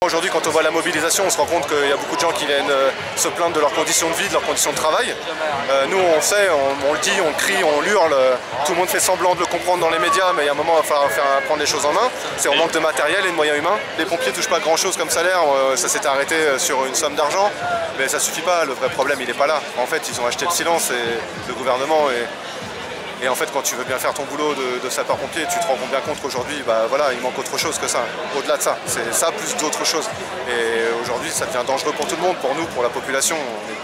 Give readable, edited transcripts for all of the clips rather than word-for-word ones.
Aujourd'hui, quand on voit la mobilisation, on se rend compte qu'il y a beaucoup de gens qui viennent se plaindre de leurs conditions de vie, de leurs conditions de travail. Nous, on sait, on le dit, on crie, on hurle, tout le monde fait semblant de le comprendre dans les médias, mais il y a un moment, il va falloir prendre les choses en main. C'est un manque de matériel et de moyens humains. Les pompiers ne touchent pas grand-chose comme salaire, ça s'est arrêté sur une somme d'argent, mais ça ne suffit pas, le vrai problème, il n'est pas là. En fait, ils ont acheté le silence et le gouvernement et en fait, quand tu veux bien faire ton boulot de sapeur-pompier, tu te rends bien compte qu'aujourd'hui, voilà, il manque autre chose que ça. Au-delà de ça, c'est ça plus d'autres choses. Et aujourd'hui, ça devient dangereux pour tout le monde, pour nous, pour la population.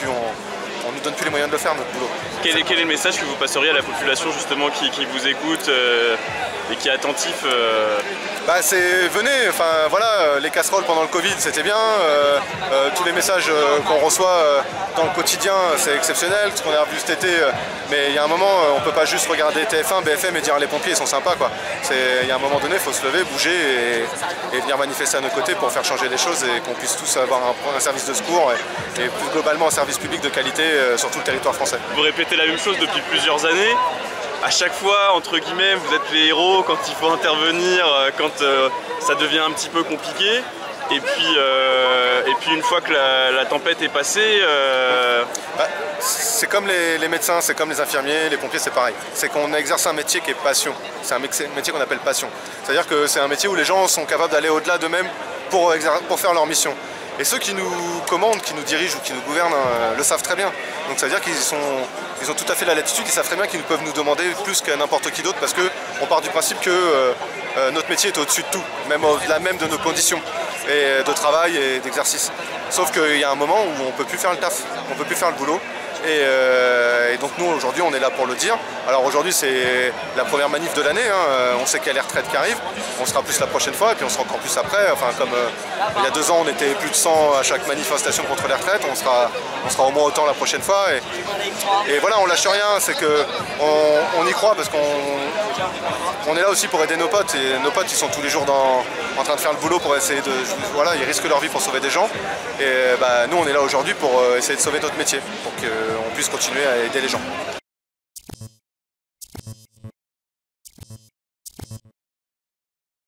On nous donne plus les moyens de le faire, notre boulot. Quel est le message que vous passeriez à la population justement qui vous écoute et qui est attentif c'est venez, enfin voilà, les casseroles pendant le Covid c'était bien, tous les messages qu'on reçoit dans le quotidien c'est exceptionnel, ce qu'on a revu cet été, mais il y a un moment on peut pas juste regarder TF1, BFM et dire les pompiers ils sont sympas quoi. Il y a un moment donné il faut se lever, bouger et venir manifester à nos côtés pour faire changer les choses et qu'on puisse tous avoir un service de secours et plus globalement un service public de qualité sur tout le territoire français. Vous répétez la même chose depuis plusieurs années. À chaque fois, entre guillemets, vous êtes les héros quand il faut intervenir, quand ça devient un petit peu compliqué. Et puis une fois que la tempête est passée... C'est comme les médecins, c'est comme les infirmiers, les pompiers, c'est pareil. C'est qu'on exerce un métier qui est passion. C'est un métier qu'on appelle passion. C'est-à-dire que c'est un métier où les gens sont capables d'aller au-delà d'eux-mêmes pour faire leur mission. Et ceux qui nous commandent, qui nous dirigent ou qui nous gouvernent le savent très bien. Donc ça veut dire qu'ils ont tout à fait la latitude, ils savent très bien qu'ils peuvent nous demander plus qu'à n'importe qui d'autre parce qu'on part du principe que notre métier est au-dessus de tout, même au-delà même de nos conditions et de travail et d'exercice. Sauf qu'il y a un moment où on ne peut plus faire le taf, on ne peut plus faire le boulot. Et donc nous aujourd'hui on est là pour le dire. Alors aujourd'hui c'est la première manif de l'année, on sait qu'il y a les retraites qui arrivent, on sera plus la prochaine fois et puis on sera encore plus après. Enfin comme il y a 2 ans on était plus de 100 à chaque manifestation contre les retraites, on sera au moins autant la prochaine fois et voilà on lâche rien, c'est que on y croit parce qu'on est là aussi pour aider nos potes et nos potes ils sont tous les jours en train de faire le boulot pour essayer de... Voilà, ils risquent leur vie pour sauver des gens et nous on est là aujourd'hui pour essayer de sauver notre métier, pour qu'on puisse continuer à aider les gens.